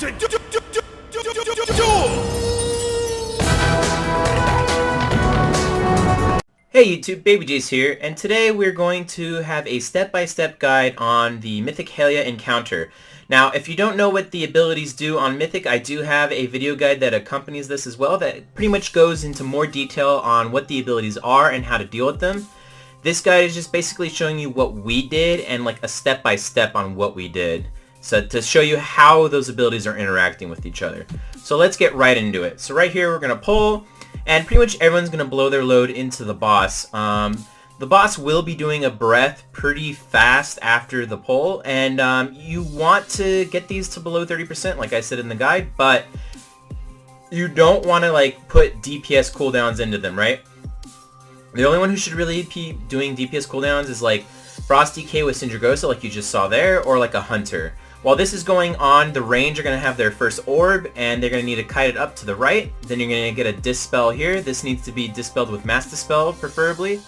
to duel! Hey YouTube, Babyjace here, and today we're going to have a step-by-step guide on the Mythic Helya encounter. Now, if you don't know what the abilities do on Mythic, I do have a video guide that accompanies this as well that pretty much goes into more detail on what the abilities are and how to deal with them. This guide is just basically showing you what we did and like a step-by-step on what we did. So to show you how those abilities are interacting with each other. So let's get right into it. So right here we're going to pull. And pretty much everyone's going to blow their load into the boss. The boss will be doing a breath pretty fast after the pull, and you want to get these to below 30%, like I said in the guide, but you don't want to like put DPS cooldowns into them, right? The only one who should really be doing DPS cooldowns is like Frost DK with Sindragosa, like you just saw there, or like a Hunter. While this is going on, the range are going to have their first orb, and they're going to need to kite it up to the right. Then you're going to get a Dispel here. This needs to be dispelled with Mass Dispel, preferably.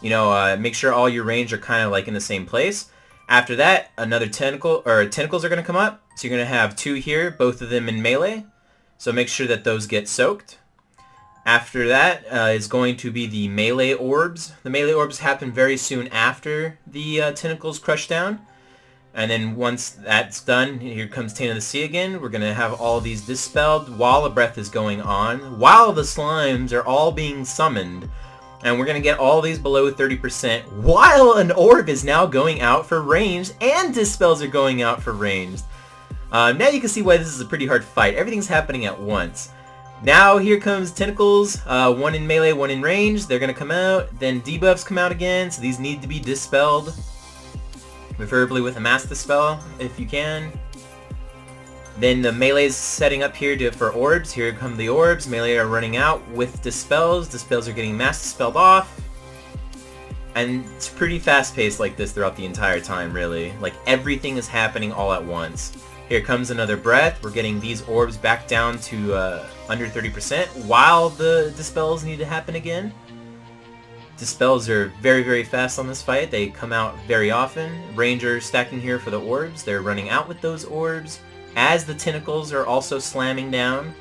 You know, make sure all your range are kind of like in the same place. After that, another tentacles are going to come up. So you're going to have two here, both of them in melee. So make sure that those get soaked. After that is going to be the melee orbs. The melee orbs happen very soon after the tentacles crush down. And then once that's done, here comes Taint of the Sea again. We're going to have all these dispelled while a breath is going on, while the slimes are all being summoned. And we're going to get all these below 30% while an orb is now going out for ranged and dispels are going out for ranged. Now you can see why this is a pretty hard fight. Everything's happening at once. Now here comes tentacles, one in melee, one in range. They're going to come out. Then debuffs come out again, so these need to be dispelled. Preferably with a Mass Dispel, if you can. Then the melee's setting up here for orbs. Here come the orbs. Melee are running out with Dispels. Dispels are getting Mass Dispelled off. And it's pretty fast-paced like this throughout the entire time, really. Like, everything is happening all at once. Here comes another breath. We're getting these orbs back down to under 30% while the Dispels need to happen again. Dispels are very, very fast on this fight. They come out very often. Rangers stacking here for the orbs. They're running out with those orbs as the tentacles are also slamming down.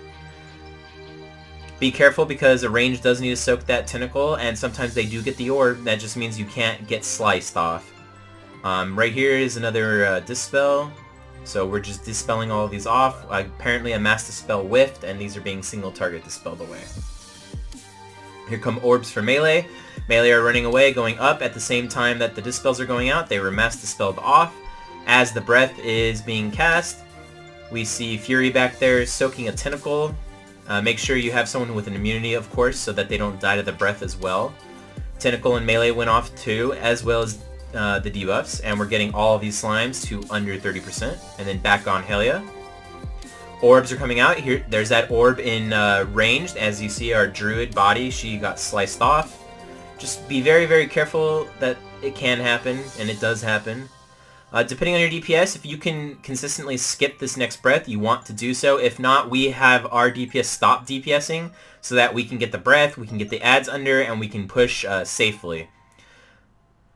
Be careful because a range does need to soak that tentacle, and sometimes they do get the orb. That just means you can't get sliced off. Right here is another Dispel. So we're just dispelling all of these off. Apparently a Mass Dispel whiffed, and these are being single target dispelled away. Here come orbs for melee. Melee are running away, going up at the same time that the dispels are going out. They were Mass Dispelled off. As the breath is being cast, we see Fury back there soaking a tentacle. Make sure you have someone with an immunity, of course, so that they don't die to the breath as well. Tentacle and melee went off too, as well as the debuffs, and we're getting all of these slimes to under 30%, and then back on Helya. Orbs are coming out. Here, there's that orb in ranged. As you see, our druid body, she got sliced off. Just be very, very careful that it can happen, and it does happen. Depending on your DPS, if you can consistently skip this next breath, you want to do so. If not, we have our DPS stop DPSing so that we can get the breath, we can get the ads under, and we can push safely.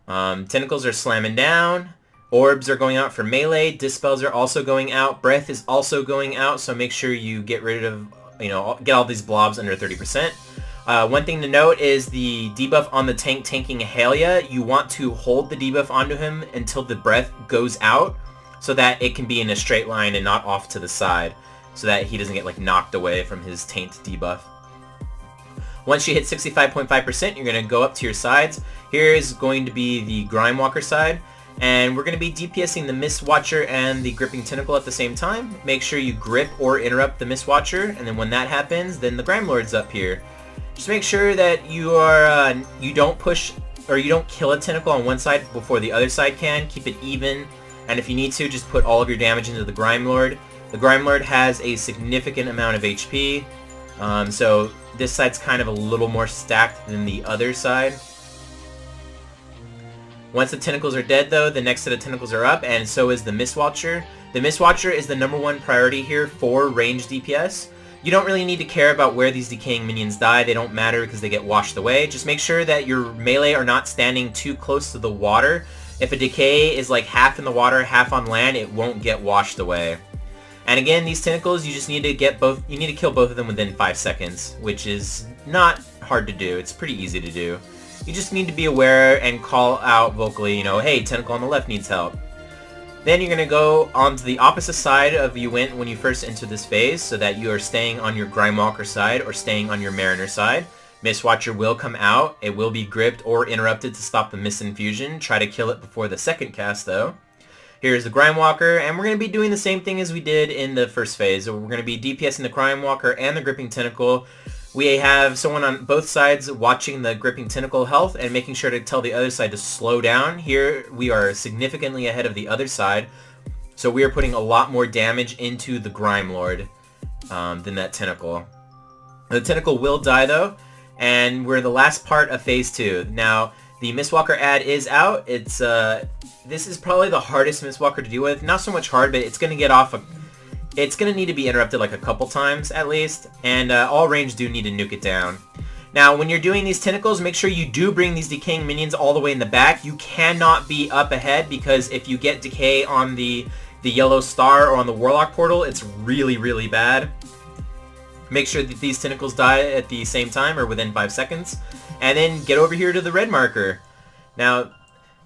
Tentacles are slamming down. Orbs are going out for melee. Dispels are also going out. Breath is also going out, so make sure you get rid of, get all these blobs under 30%. One thing to note is the debuff on the tank tanking Helya. You want to hold the debuff onto him until the breath goes out so that it can be in a straight line and not off to the side so that he doesn't get like knocked away from his taint debuff. Once you hit 65.5%, you're going to go up to your sides. Here is going to be the Grime Walker side. And we're going to be DPSing the Mist Watcher and the Gripping Tentacle at the same time. Make sure you grip or interrupt the Mist Watcher, and then when that happens, then the Grime Lord's up here. Just make sure that you are you don't push or you don't kill a tentacle on one side before the other side can. Keep it even, and if you need to, just put all of your damage into the Grime Lord. The Grime Lord has a significant amount of HP, so this side's kind of a little more stacked than the other side. Once the tentacles are dead, though, the next set of tentacles are up, and so is the Mist Watcher. The Mist Watcher is the #1 priority here for ranged DPS. You don't really need to care about where these decaying minions die. They don't matter because they get washed away. Just make sure that your melee are not standing too close to the water. If a decay is like half in the water, half on land, it won't get washed away. And again, these tentacles, you just need to get both, you need to kill both of them within 5 seconds, which is not hard to do. It's pretty easy to do. You just need to be aware and call out vocally, you know, hey, tentacle on the left needs help. Then you're going to go onto the opposite side of you went when you first entered this phase, so that you are staying on your Grimewalker side or staying on your Mariner side. Mistwatcher will come out. It will be gripped or interrupted to stop the misinfusion. Try to kill it before the second cast though. Here's the Grimewalker, and we're going to be doing the same thing as we did in the first phase. So we're going to be DPSing the Grimewalker and the Gripping Tentacle. We have someone on both sides watching the Gripping Tentacle health and making sure to tell the other side to slow down. Here we are significantly ahead of the other side, so we are putting a lot more damage into the Grime Lord than that Tentacle. The Tentacle will die though, and we're the last part of Phase 2. Now, the Mistwalker ad is out. It's this is probably the hardest Mistwalker to deal with. Not so much hard, but it's going to get off it's going to need to be interrupted like a couple times at least, and all range do need to nuke it down. Now, when you're doing these tentacles, make sure you do bring these decaying minions all the way in the back. You cannot be up ahead, because if you get decay on the yellow star or on the Warlock portal, it's really, really bad. Make sure that these tentacles die at the same time or within 5 seconds, and then get over here to the red marker. Now,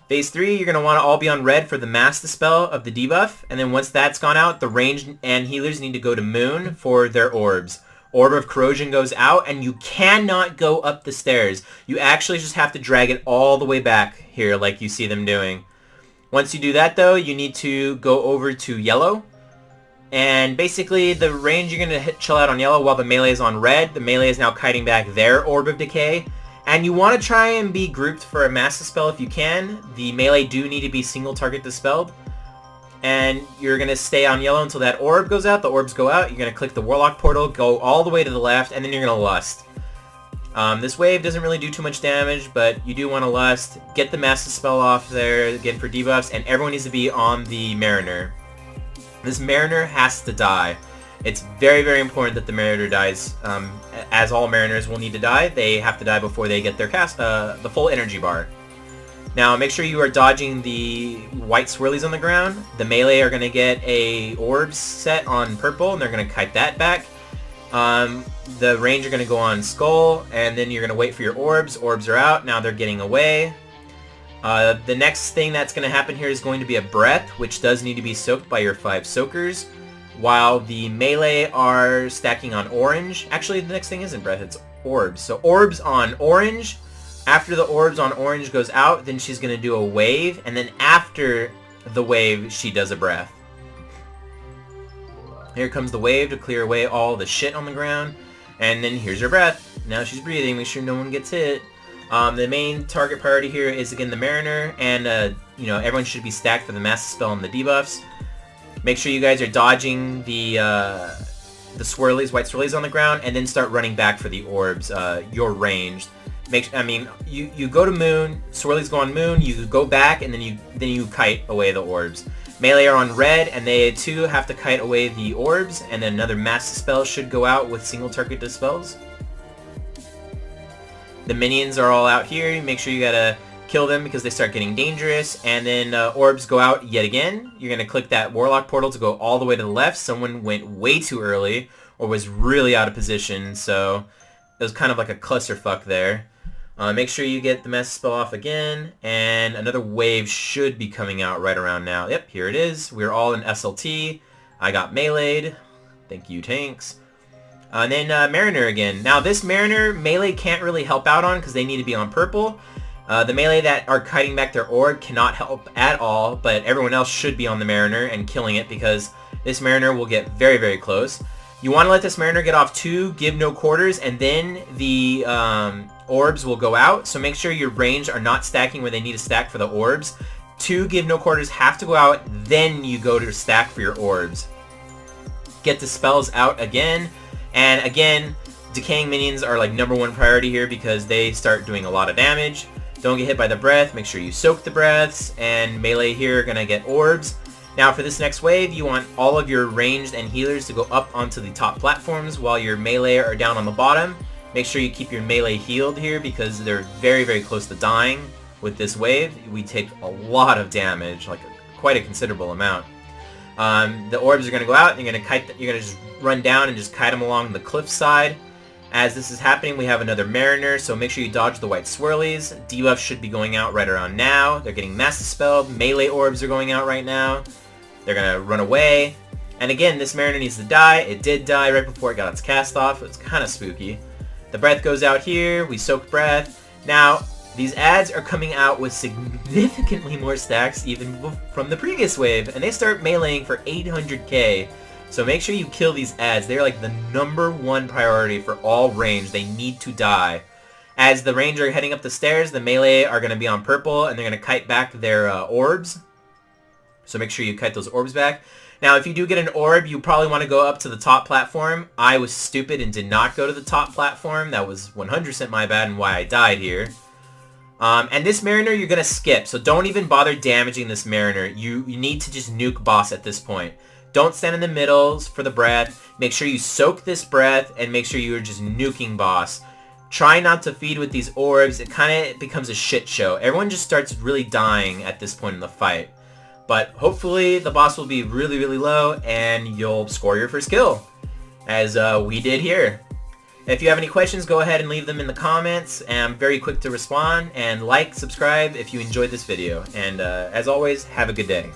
Phase 3, you're going to want to all be on red for the Mass Dispel of the debuff, and then once that's gone out, the ranged and healers need to go to Moon for their orbs. Orb of Corrosion goes out, and you cannot go up the stairs. You actually just have to drag it all the way back here like you see them doing. Once you do that though, you need to go over to yellow, and basically the range you're going to chill out on yellow while the melee is on red. The melee is now kiting back their Orb of Decay. And you want to try and be grouped for a Mass Dispel if you can. The melee do need to be single target dispelled. And you're going to stay on yellow until that orb goes out. The orbs go out. You're going to click the Warlock portal, go all the way to the left, and then you're going to Lust. This wave doesn't really do too much damage, but you do want to Lust. Get the Mass Dispel off there, again for debuffs, and everyone needs to be on the Mariner. This Mariner has to die. It's very, very important that the Mariner dies, as all Mariners will need to die. They have to die before they get their the full energy bar. Now, make sure you are dodging the white swirlies on the ground. The melee are going to get a orbs set on purple, and they're going to kite that back. The range are going to go on Skull, and then you're going to wait for your orbs. Orbs are out. Now they're getting away. The next thing that's going to happen here is going to be a Breath, which does need to be soaked by your 5 soakers, while the melee are stacking on orange. Actually, the next thing isn't Breath, it's orbs. So orbs on orange. After the orbs on orange goes out, then she's going to do a wave, and then after the wave, she does a Breath. Here comes the wave to clear away all the shit on the ground, and then here's her Breath. Now she's breathing, make sure no one gets hit. The main target priority here is again the Mariner, and you know, everyone should be stacked for the Mass Dispel and the debuffs. Make sure you guys are dodging the swirlies, white swirlies on the ground, and then start running back for the orbs. You're ranged. You go to Moon, swirlies go on Moon, you go back, and then you kite away the orbs. Melee are on red, and they too have to kite away the orbs, and then another Mass Dispel should go out with single target dispels. The minions are all out here. Make sure you gotta kill them because they start getting dangerous, and then orbs go out yet again. You're going to click that Warlock portal to go all the way to the left. Someone went way too early or was really out of position, so it was kind of like a clusterfuck there. Make sure you get the Mass Spell off again, and another wave should be coming out right around now. Yep, here it is. We're all in SLT. I got meleeed. Thank you, tanks. And then Mariner again. Now this Mariner, melee can't really help out on because they need to be on purple. The melee that are kiting back their orb cannot help at all, but everyone else should be on the Mariner and killing it because this Mariner will get very, very close. You want to let this Mariner get off 2, give no quarters, and then the orbs will go out. So make sure your range are not stacking where they need to stack for the orbs. 2 give no quarters have to go out, then you go to stack for your orbs. Get the spells out again, and again, decaying minions are like #1 priority here because they start doing a lot of damage. Don't get hit by the breath, make sure you soak the breaths, and melee here are going to get orbs. Now for this next wave, you want all of your ranged and healers to go up onto the top platforms while your melee are down on the bottom. Make sure you keep your melee healed here because they're very, very close to dying with this wave. We take a lot of damage, like quite a considerable amount. The orbs are going to go out, and you're going to just run down and just kite them along the cliff side. As this is happening, we have another Mariner, so make sure you dodge the white swirlies. Debuffs should be going out right around now. They're getting Mass Dispelled. Melee orbs are going out right now. They're going to run away. And again, this Mariner needs to die. It did die right before it got its cast off. It's kind of spooky. The breath goes out here. We soak breath. Now, these ads are coming out with significantly more stacks even from the previous wave, and they start meleeing for 800k. So make sure you kill these ads. They're like the #1 priority for all range. They need to die. As the range are heading up the stairs, the melee are going to be on purple, and they're going to kite back their orbs. So make sure you kite those orbs back. Now, if you do get an orb, you probably want to go up to the top platform. I was stupid and did not go to the top platform. That was 100% my bad and why I died here. And this Mariner you're going to skip, so don't even bother damaging this Mariner. You need to just nuke boss at this point. Don't stand in the middle for the breath. Make sure you soak this breath and make sure you're just nuking boss. Try not to feed with these orbs. It kind of becomes a shit show. Everyone just starts really dying at this point in the fight. But hopefully the boss will be really, really low and you'll score your first kill, as we did here. If you have any questions, go ahead and leave them in the comments. I'm very quick to respond. And like, subscribe if you enjoyed this video. And as always, have a good day.